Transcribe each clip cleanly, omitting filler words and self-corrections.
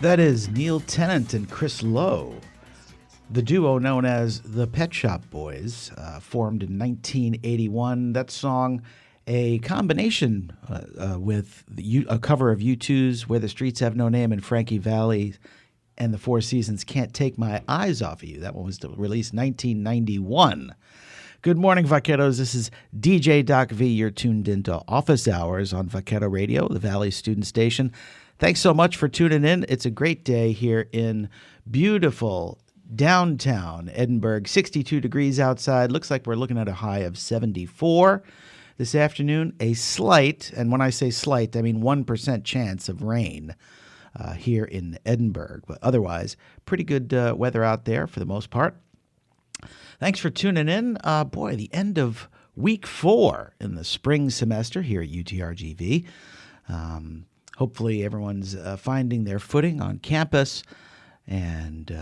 That is Neil Tennant and Chris Lowe, the duo known as the Pet Shop Boys, formed in 1981. That song, a combination with a cover of U2's Where the Streets Have No Name and Frankie Valli and the Four Seasons' Can't Take My Eyes Off of You. That one was released 1991. Good morning, Vaqueros. This is DJ Doc V. You're tuned into Office Hours on Vaquero Radio, the Valley student station. Thanks so much for tuning in. It's a great day here in beautiful downtown Edinburgh. 62 degrees outside. Looks like we're looking at a high of 74 this afternoon. A slight, and when I say slight, I mean 1% chance of rain here in Edinburgh. But otherwise, pretty good weather out there for the most part. Thanks for tuning in. Boy, the end of week 4 in the spring semester here at UTRGV. Hopefully everyone's finding their footing on campus and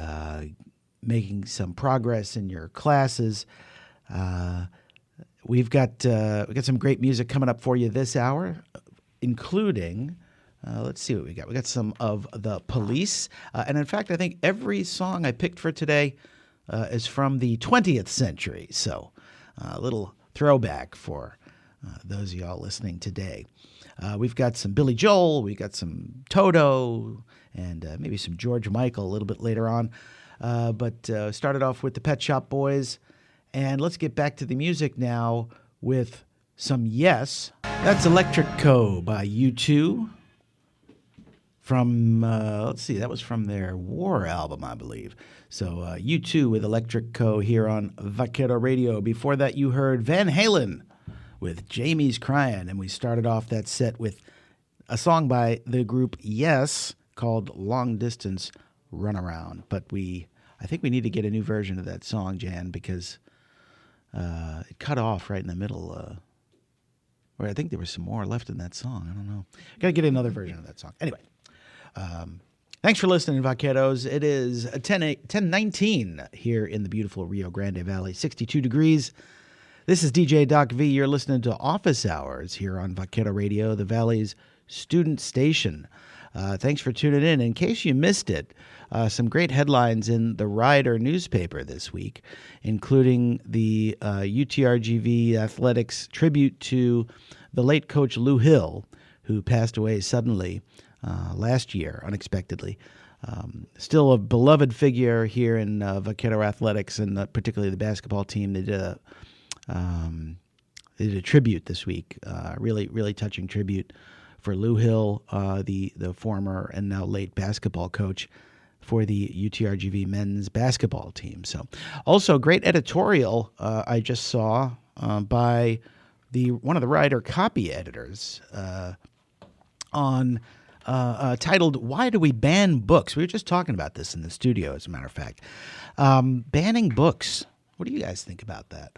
making some progress in your classes. We've got some great music coming up for you this hour, including, let's see what we got. We got some of The Police. And in fact, I think every song I picked for today is from the 20th century. So a little throwback for those of y'all listening today. We've got some Billy Joel, we got some Toto, and maybe some George Michael a little bit later on. But started off with the Pet Shop Boys. And let's get back to the music now with some Yes. That's Electric Co. by U2 from, let's see, that was from their War album, I believe. So U2 with Electric Co. here on Vaquero Radio. Before that, you heard Van Halen with Jamie's Crying, and we started off that set with a song by the group Yes called Long Distance Runaround. But I think we need to get a new version of that song, Jan, because it cut off right in the middle. Or I think there was some more left in that song. I don't know. Got to get another version of that song. Anyway, thanks for listening, Vaqueros. It is 10:19 here in the beautiful Rio Grande Valley, 62 degrees. This is DJ Doc V. You're listening to Office Hours here on Vaquero Radio, the Valley's student station. Thanks for tuning in. In case you missed it, some great headlines in the Rider newspaper this week, including the UTRGV Athletics tribute to the late coach Lou Hill, who passed away suddenly last year, unexpectedly. Still a beloved figure here in Vaquero Athletics, and particularly the basketball team. They did a tribute this week, really, really touching tribute for Lou Hill, the former and now late basketball coach for the UTRGV men's basketball team. So, also great editorial I just saw by one of the Rider copy editors on titled "Why Do We Ban Books?" We were just talking about this in the studio, as a matter of fact. Banning books. What do you guys think about that?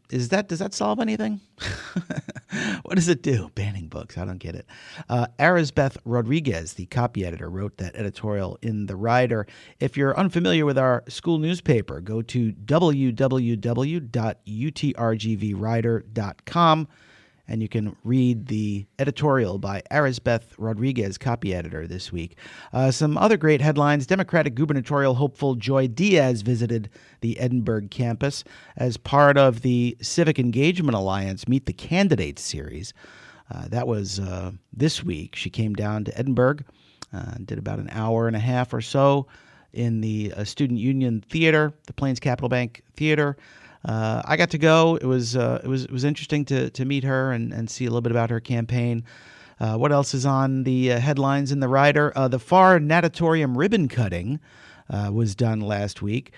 Does that solve anything? What does it do? Banning books. I don't get it. Arisbeth Rodriguez, the copy editor, wrote that editorial in the Rider. If you're unfamiliar with our school newspaper, go to www.utrgvrider.com and you can read the editorial by Arisbeth Rodriguez, copy editor, this week. Some other great headlines. Democratic gubernatorial hopeful Joy Diaz visited the Edinburgh campus as part of the Civic Engagement Alliance Meet the Candidates series. That was this week. She came down to Edinburgh, did about an hour and a half or so in the Student Union Theater, the Plains Capital Bank Theater. I got to go. It was interesting to meet her and see a little bit about her campaign. What else is on the headlines in the Rider? The FAR natatorium ribbon cutting was done last week.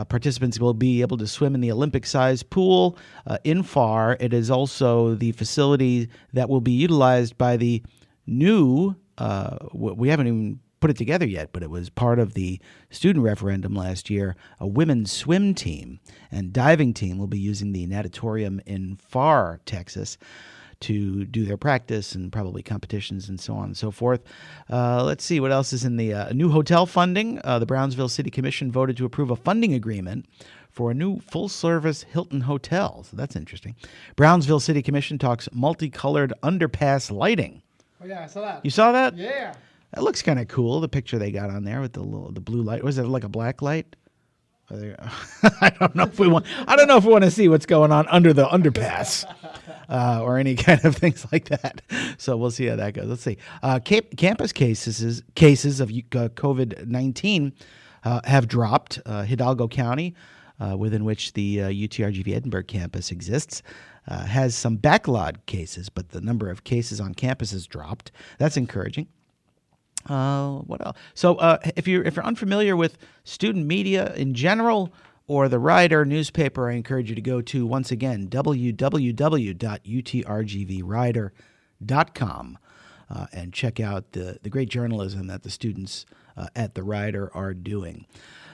Participants will be able to swim in the Olympic-sized pool in FAR. It is also the facility that will be utilized by the new, we haven't even put it together yet, but it was part of the student referendum last year. A women's swim team and diving team will be using the natatorium in FAR, Texas, to do their practice and probably competitions and so on and so forth. Let's see what else is in the new hotel funding. The Brownsville City Commission voted to approve a funding agreement for a new full-service Hilton hotel. So that's interesting. Brownsville City Commission talks multicolored underpass lighting. Oh, yeah, I saw that. You saw that? Yeah. That looks kind of cool. The picture they got on there with the blue light. Was it like a black light? I don't know if we want. I don't know if we want to see what's going on under the underpass, or any kind of things like that. So we'll see how that goes. Let's see. Campus cases of COVID-19 have dropped. Hidalgo County, within which the UTRGV Edinburgh campus exists, has some backlog cases, but the number of cases on campus has dropped. That's encouraging. What else? So if you're unfamiliar with student media in general or the Rider newspaper, I encourage you to go to, once again, www.utrgvrider.com and check out the great journalism that the students at the Rider are doing.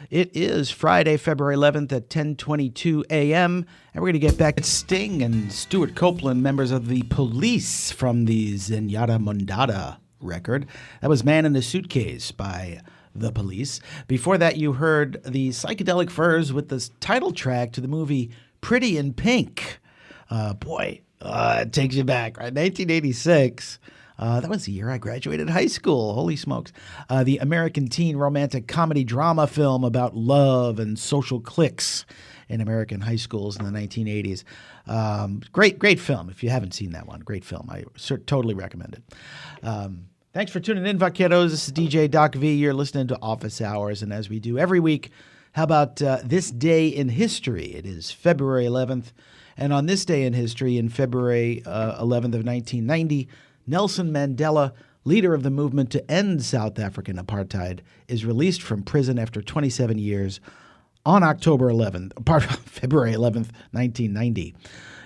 It is Friday, February 11th at 10:22 a.m., and we're going to get back to Sting and Stuart Copeland, members of the Police, from the Zenyatta Mondatta record. That was Man in a Suitcase by the Police. Before that, you heard the Psychedelic Furs with the title track to the movie Pretty in Pink. It takes you back, right? 1986. That was the year I graduated high school. Holy smokes. The American teen romantic comedy drama film about love and social cliques in American high schools in the 1980s. Great film. If you haven't seen that one, great film. I totally recommend it. Thanks for tuning in, Vaqueros. This is DJ Doc V. You're listening to Office Hours, and as we do every week, how about this day in history? It is February 11th, and on this day in history, in February 11th of 1990, Nelson Mandela, leader of the movement to end South African apartheid, is released from prison after 27 years on February 11th, 1990.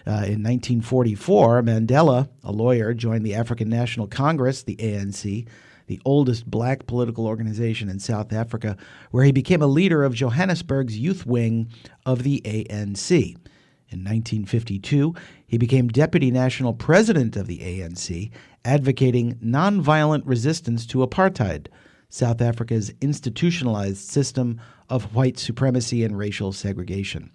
In 1944, Mandela, a lawyer, joined the African National Congress, the ANC, the oldest black political organization in South Africa, where he became a leader of Johannesburg's youth wing of the ANC. In 1952, he became deputy national president of the ANC, advocating nonviolent resistance to apartheid, South Africa's institutionalized system of white supremacy and racial segregation.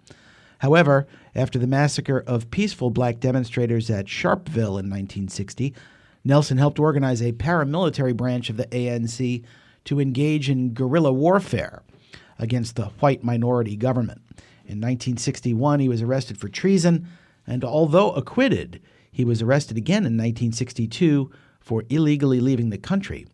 However, after the massacre of peaceful black demonstrators at Sharpeville in 1960, Nelson helped organize a paramilitary branch of the ANC to engage in guerrilla warfare against the white minority government. In 1961, he was arrested for treason, and although acquitted, he was arrested again in 1962 for illegally leaving the country.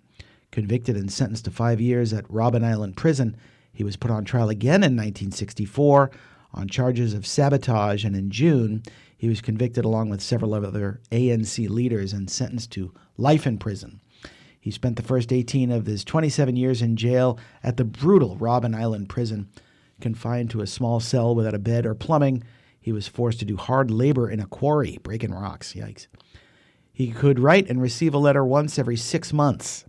Convicted and sentenced to 5 years at Robben Island Prison, he was put on trial again in 1964 on charges of sabotage, and in June, he was convicted along with several other ANC leaders and sentenced to life in prison. He spent the first 18 of his 27 years in jail at the brutal Robben Island Prison. Confined to a small cell without a bed or plumbing, he was forced to do hard labor in a quarry, breaking rocks. Yikes. He could write and receive a letter once every 6 months,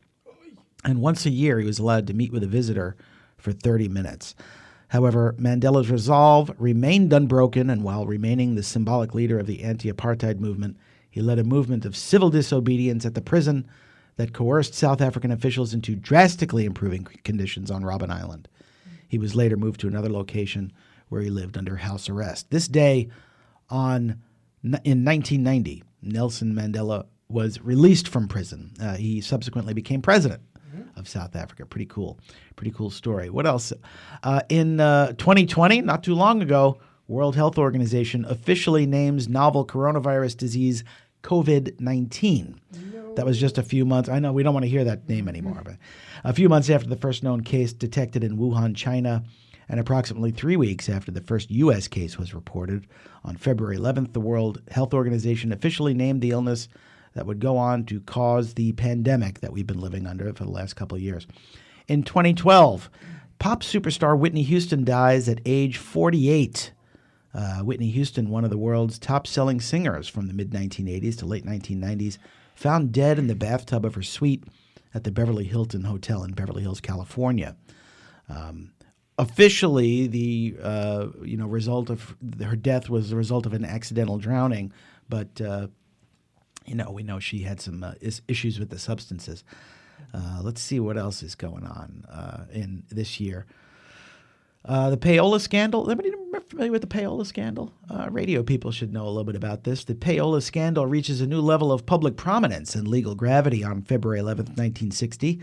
and once a year he was allowed to meet with a visitor for 30 minutes. However, Mandela's resolve remained unbroken, and while remaining the symbolic leader of the anti-apartheid movement, he led a movement of civil disobedience at the prison that coerced South African officials into drastically improving conditions on Robben Island. He was later moved to another location where he lived under house arrest. This day in 1990, Nelson Mandela was released from prison. He subsequently became president of South Africa. Pretty cool story. What else? In 2020, not too long ago, World Health Organization officially names novel coronavirus disease COVID-19. No. That was just a few months. I know we don't want to hear that name anymore, but a few months after the first known case detected in Wuhan, China, and approximately 3 weeks after the first U.S. case was reported. On February 11th, the World Health Organization officially named the illness that would go on to cause the pandemic that we've been living under for the last couple of years. In 2012, pop superstar Whitney Houston dies at age 48. Whitney Houston, one of the world's top-selling singers from the mid-1980s to late 1990s, found dead in the bathtub of her suite at the Beverly Hilton Hotel in Beverly Hills, California. Officially, the result of her death was the result of an accidental drowning, but we know she had some issues with the substances. Let's see what else is going on in this year. The payola scandal. Anybody familiar with the payola scandal? Radio people should know a little bit about this. The payola scandal reaches a new level of public prominence and legal gravity on February 11th, 1960,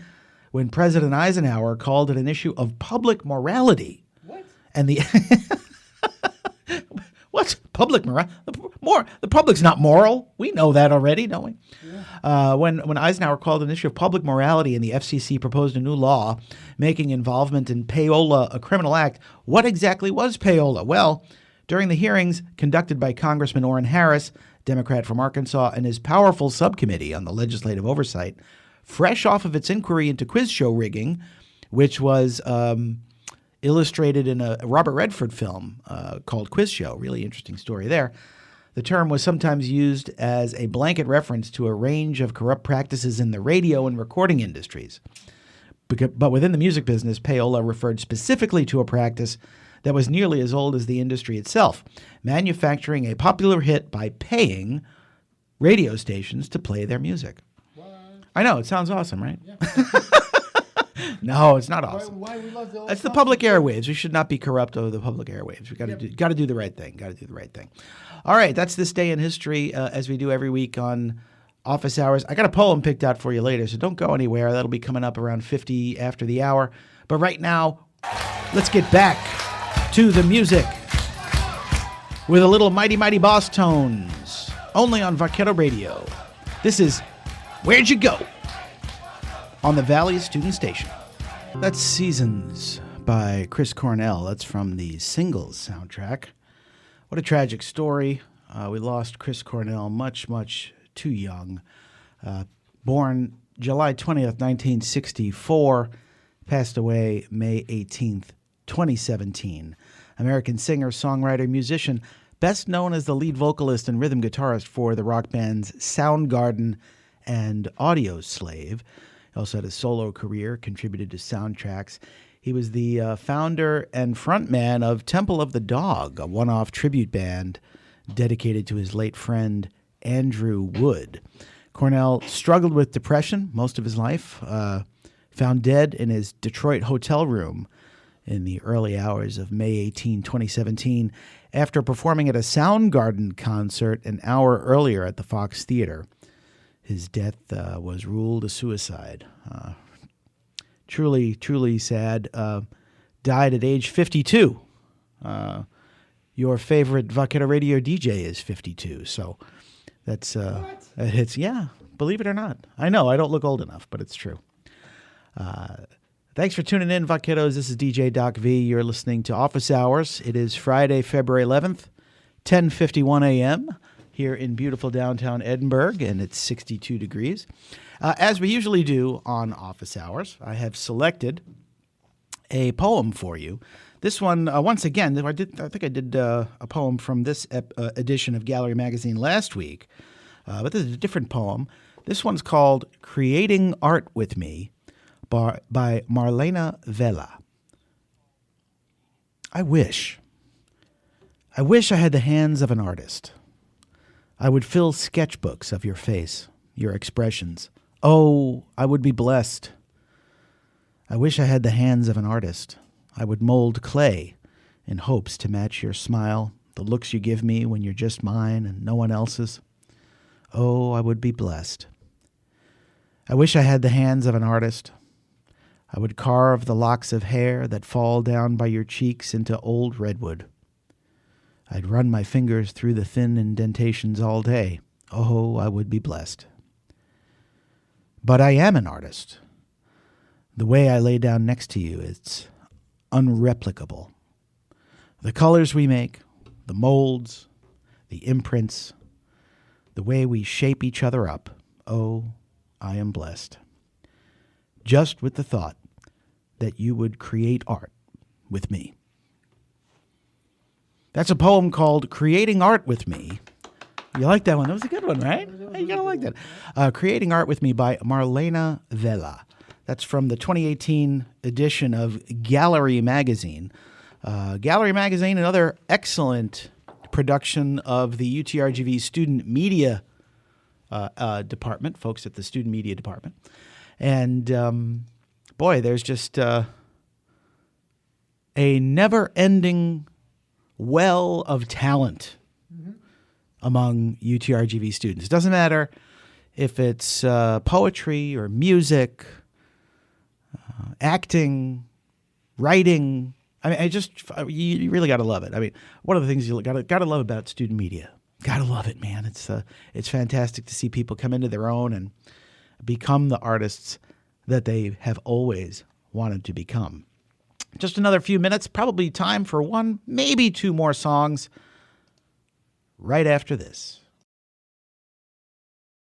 when President Eisenhower called it an issue of public morality. What? And the what's public morality? The public's not moral. We know that already, don't we? Yeah. When Eisenhower called an issue of public morality and the FCC proposed a new law making involvement in payola a criminal act, what exactly was payola? Well, during the hearings conducted by Congressman Orrin Harris, Democrat from Arkansas, and his powerful subcommittee on the legislative oversight, fresh off of its inquiry into quiz show rigging, which was illustrated in a Robert Redford film called Quiz Show. Really interesting story there. The term was sometimes used as a blanket reference to a range of corrupt practices in the radio and recording industries. But within the music business, payola referred specifically to a practice that was nearly as old as the industry itself, manufacturing a popular hit by paying radio stations to play their music. What? I know, it sounds awesome, right? Yeah. No, it's not awesome. Why we love the old It's the songs? public airwaves. We should not be corrupt over the public airwaves. We got to do the right thing. Got to do the right thing. All right, that's this day in history, as we do every week on Office Hours. I got a poem picked out for you later, so don't go anywhere. That'll be coming up around 50 after the hour. But right now, let's get back to the music with a little Mighty Mighty Boss Tones, only on Vaquero Radio. This is Where'd You Go? On the Valley Student Station. That's Seasons by Chris Cornell. That's from the Singles soundtrack. What a tragic story. We lost Chris Cornell much, much too young. Born July 20th, 1964. Passed away May 18th, 2017. American singer, songwriter, musician, best known as the lead vocalist and rhythm guitarist for the rock bands Soundgarden and Audioslave. He also had a solo career, contributed to soundtracks. He was the founder and frontman of Temple of the Dog, a one-off tribute band dedicated to his late friend Andrew Wood. Cornell struggled with depression most of his life, found dead in his Detroit hotel room in the early hours of May 18, 2017, after performing at a Soundgarden concert an hour earlier at the Fox Theater. His death was ruled a suicide. Truly, truly sad. Died at age 52. Your favorite Vaquero Radio DJ is 52, so that's that hits. Yeah, believe it or not. I know I don't look old enough, but it's true. Thanks for tuning in, Vaqueros. This is DJ Doc V. You're listening to Office Hours. It is Friday, February 11th, 10:51 a.m. here in beautiful downtown Edinburgh, and it's 62 degrees. As we usually do on Office Hours, I have selected a poem for you. This one, once again, I think I did a poem from this edition of Gallery Magazine last week, but this is a different poem. This one's called Creating Art With Me by Marlena Vela. I wish I had the hands of an artist. I would fill sketchbooks of your face, your expressions. Oh, I would be blessed. I wish I had the hands of an artist. I would mold clay in hopes to match your smile, the looks you give me when you're just mine and no one else's. Oh, I would be blessed. I wish I had the hands of an artist. I would carve the locks of hair that fall down by your cheeks into old redwood. I'd run my fingers through the thin indentations all day. Oh, I would be blessed. But I am an artist. The way I lay down next to you, it's unreplicable. The colors we make, the molds, the imprints, the way we shape each other up. Oh, I am blessed. Just with the thought that you would create art with me. That's a poem called Creating Art With Me. You like that one? That was a good one, right? You gotta like that. Creating Art With Me by Marlena Vela. That's from the 2018 edition of Gallery Magazine. Gallery Magazine, another excellent production of the UTRGV Student Media Department, folks at the Student Media Department. And boy, there's just a never-ending well of talent among UTRGV students. It doesn't matter if it's poetry or music, acting, writing. I mean, you really got to love it. I mean, one of the things you got to love about student media. Got to love it, man. It's fantastic to see people come into their own and become the artists that they have always wanted to become. Just another few minutes, probably time for one, maybe two more songs right after this.